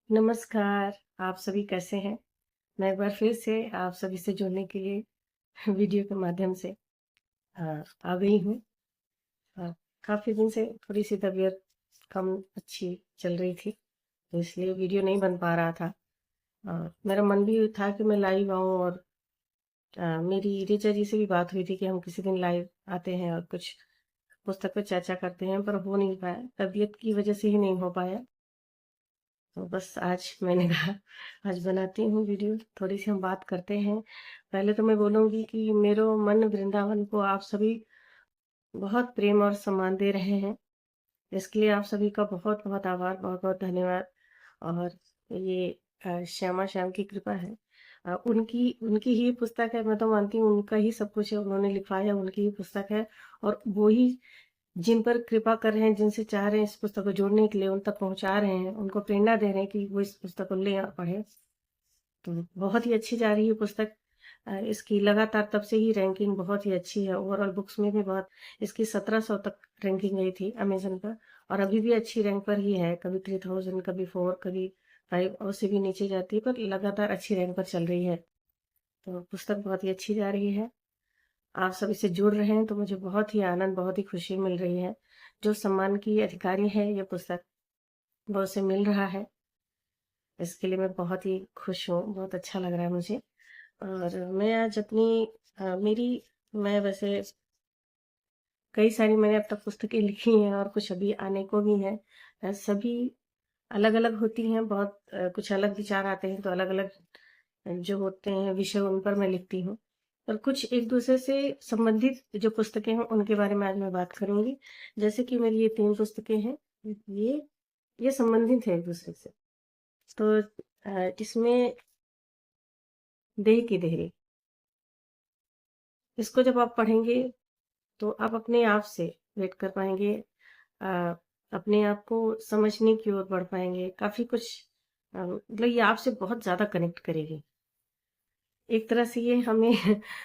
नमस्कार, आप सभी कैसे हैं? मैं एक बार फिर से आप सभी से जुड़ने के लिए वीडियो के माध्यम से आ गई हूँ। काफ़ी दिन से थोड़ी-सी तबीयत कम अच्छी चल रही थी, तो इसलिए वीडियो नहीं बन पा रहा था। मेरा मन भी था कि मैं लाइव आऊँ और मेरी ऋचा जी से भी बात हुई थी कि हम किसी दिन लाइव आते हैं और कुछ पुस्तक पे चर्चा करते हैं, पर हो नहीं पाया, तबीयत की वजह से ही नहीं हो पाया। तो बस आज मैंने कहा आज बनाती हूँ वीडियो, थोड़ी सी हम बात करते हैं। पहले तो मैं बोलूँगी कि मेरो मन वृंदावन को आप सभी बहुत प्रेम और सम्मान दे रहे हैं। इसके लिए आप सभी का बहुत-बहुत आभार, बहुत-बहुत धन्यवाद। और ये श्यामा श्याम की कृपा है। उनकी उनकी ही पुस्तक है, मैं तो मानती हूँ उनका ही सब कुछ है, उन्होंने लिखा है, उनकी ही पुस्तक है और वो ही जिन पर कृपा कर रहे हैं, जिनसे चाह रहे हैं इस पुस्तक को जोड़ने के लिए, उन तक पहुँचा रहे हैं, उनको प्रेरणा दे रहे हैं कि वो इस पुस्तक को लें और पढ़ें। तो बहुत ही अच्छी जा रही है पुस्तक। इसकी लगातार तब से ही रैंकिंग बहुत ही अच्छी है। ओवरऑल बुक्स में भी बहुत इसकी 1700 तक रैंकिंग गई थी अमेज़न पर और अभी भी अच्छी रैंक पर ही है। कभी 3000, कभी 4, कभी 5 और उससे भी नीचे जाती है, पर लगातार अच्छी रैंक पर चल रही है। तो पुस्तक बहुत ही अच्छी जा रही है। आप सब इससे जुड़ रहे हैं तो मुझे बहुत ही आनंद, बहुत ही खुशी मिल रही है। जो सम्मान की अधिकारी है ये पुस्तक, वो उसे मिल रहा है। इसके लिए मैं बहुत ही खुश हूँ, बहुत अच्छा लग रहा है मुझे। और मैं आज अपनी मेरी मैं वैसे कई सारी मैंने अब तक पुस्तकें लिखी हैं और कुछ अभी आने को भी हैं। सभी अलग-अलग होती हैं, बहुत कुछ अलग विचार आते हैं तो अलग-अलग जो होते हैं विषय उन पर मैं लिखती हूँ। और कुछ एक-दूसरे से संबंधित जो पुस्तकें हैं उनके बारे में आज मैं बात करूँगी। जैसे कि मेरी ये 3 पुस्तकें हैं, ये ये संबंधित है एक-दूसरे से। तो इसमें देह की देहरी, इसको जब आप पढ़ेंगे तो आप अपने आप से वेट कर पाएँगे, अ, अपने आप को समझने की ओर बढ़ पाएँगे। काफ़ी कुछ मतलब ये आपसे बहुत ज़्यादा कनेक्ट करेगी। एक तरह से ये हमें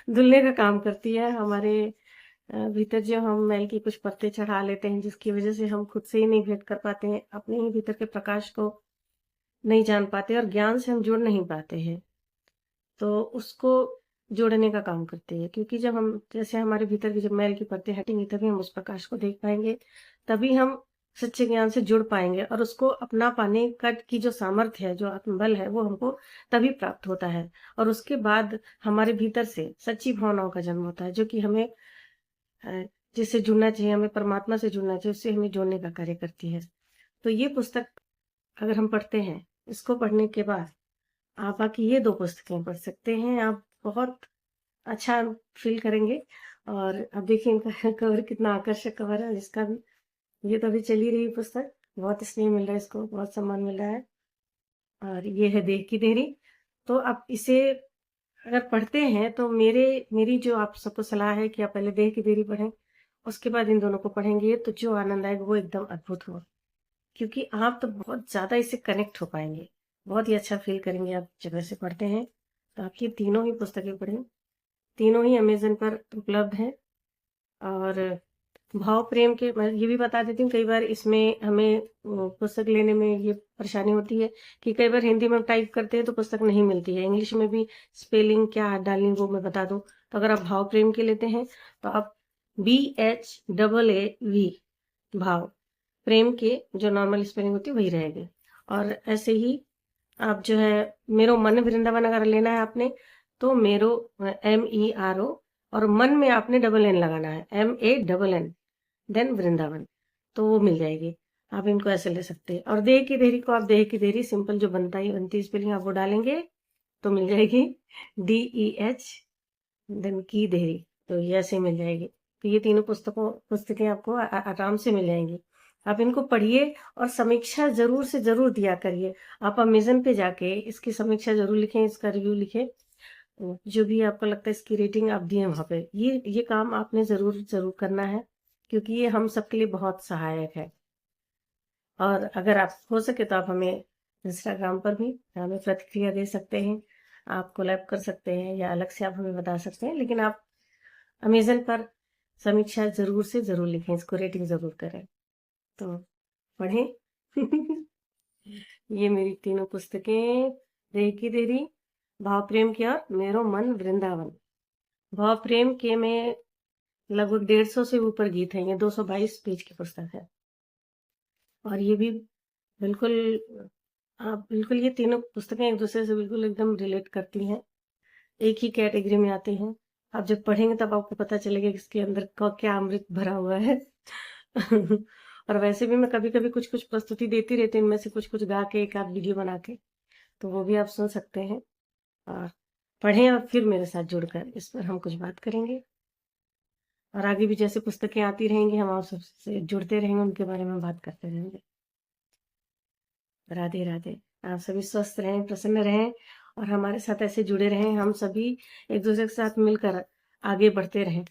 धुलने का काम करती है, हमारे भीतर जो हम मैल की कुछ परतें चढ़ा लेते हैं, जिसकी वज़ह से हम खुद से ही नहीं भेंट कर पाते हैं, अपने ही भीतर के प्रकाश को नहीं जान पाते और ज्ञान से हम जुड़ नहीं पाते हैं। तो उसको जोड़ने का काम करती है, क्योंकि जब हम जैसे हमारे भीतर की जब मैल की परतें हटेंगी तभी हम उस प्रकाश को देख पाएँगे, तभी हम सच्चे ज्ञान से जुड़ पाएँगे और उसको अपना पाने का की जो सामर्थ्य है, जो आत्मबल है, वो हमको तभी प्राप्त होता है। और उसके बाद हमारे भीतर से सच्ची भावनाओं का जन्म होता है, जो कि हमें अ, जिससे जुड़ना चाहिए, हमें परमात्मा से जुड़ना चाहिए, उससे हमें जोड़ने का कार्य करती है। तो ये पुस्तक अगर हम पढ़ते हैं, इसको पढ़ने के बाद आप बाकी ये 2 पुस्तकें पढ़ सकते हैं। आप बहुत अच्छा फ़ील करेंगे। और अब देखिए इनका कवर कितना आकर्षक कवर है इसका भी। ये तो अभी चल ही रही पुस्तक, बहुत स्नेह मिल रहा है इसको, बहुत सम्मान मिल रहा है। और ये है देह की देहरी। तो आप इसे अगर पढ़ते हैं तो मेरी जो आप सबको सलाह है कि आप पहले देह की देहरी पढ़ें, उसके बाद इन दोनों को पढ़ेंगे तो जो आनंद आएगा वो एकदम अद्भुत होगा। क्योंकि आप तो बहुत ज़्यादा इससे कनेक्ट हो पाएँगे। बहुत ही अच्छा फ़ील करेंगे आप जब ऐसे पढ़ते हैं। तो आप ये तीनों ही पुस्तकें पढ़ें। तीनों ही अमेज़न पर उपलब्ध हैं। और भाव प्रेम के मैं ये भी बता देती हूँ, कई बार इसमें हमें पुस्तक लेने में ये परेशानी होती है कि कई बार हिंदी में टाइप करते हैं तो पुस्तक नहीं मिलती है। इंग्लिश में भी स्पेलिंग क्या डालनी वो मैं बता दूँ। तो अगर आप भाव प्रेम के लेते हैं तो आप BHAAV भाव, प्रेम के जो नॉर्मल स्पेलिंग होती है वही रहेगी। और ऐसे ही आप जो है मेरो मन वृंदावन अगर लेना है आपने तो मेरो MERO और मन में आपने डबल एन लगाना है, MANN, देन वृंदावन, तो वो मिल जाएगी। आप इनको ऐसे ले सकते हैं। और देह की देहरी को आप देह की देहरी सिंपल जो बनती है स्पेलिंग आप वो डालेंगे तो मिल जाएगी DEH, देन की देहरी, तो ये ऐसे मिल जाएगी। तो ये तीनों पुस्तकें आपको आराम से मिल जाएंगी। आप इनको पढ़िए और समीक्षा ज़रूर से ज़रूर दिया करिए। आप अमेज़न पे जाके इसकी समीक्षा ज़रूर लिखें, इसका रिव्यू लिखें। जो भी आपको लगता है इसकी रेटिंग आप दिएँ वहाँ पे। ये काम आपने ज़रूर करना है, क्योंकि ये हम सबके लिए बहुत सहायक है। और अगर आप हो सके तो आप हमें इंस्टाग्राम पर भी हमें प्रतिक्रिया दे सकते हैं। आप कोलैब कर सकते हैं या अलग से आप हमें बता सकते हैं। लेकिन आप अमेज़न पर समीक्षा ज़रूर से ज़रूर लिखें, इसको रेटिंग ज़रूर करें। तो पढ़ें। ये मेरी तीनों पुस्तकें, देह की देरी, भाव प्रेम की और मेरो मन वृंदावन। भाव प्रेम के में लगभग 150 से ऊपर गीत हैं। ये 222 पेज की पुस्तक है और ये भी बिल्कुल बिल्कुल ये तीनों पुस्तकें एक दूसरे से बिल्कुल एकदम रिलेट करती हैं, एक ही कैटेगरी में आती हैं। आप जब पढ़ेंगे तब आपको पता चलेगा कि इसके अंदर क्या अमृत भरा हुआ है। और वैसे भी मैं कभी-कभी कुछ-कुछ प्रस्तुति देती रहती हूँ, इनमें से कुछ-कुछ गा के एक आध वीडियो बना के, तो वो भी आप सुन सकते हैं और पढ़ें और फिर मेरे साथ जुड़कर इस पर हम कुछ बात करेंगे और आगे भी जैसे पुस्तकें आती रहेंगी, हम आप सबसे जुड़ते रहेंगे, उनके बारे में बात करते रहेंगे। राधे राधे। आप सभी स्वस्थ रहें, प्रसन्न रहें और हमारे साथ ऐसे जुड़े रहें। हम सभी एक दूसरे के साथ मिलकर आगे बढ़ते रहें।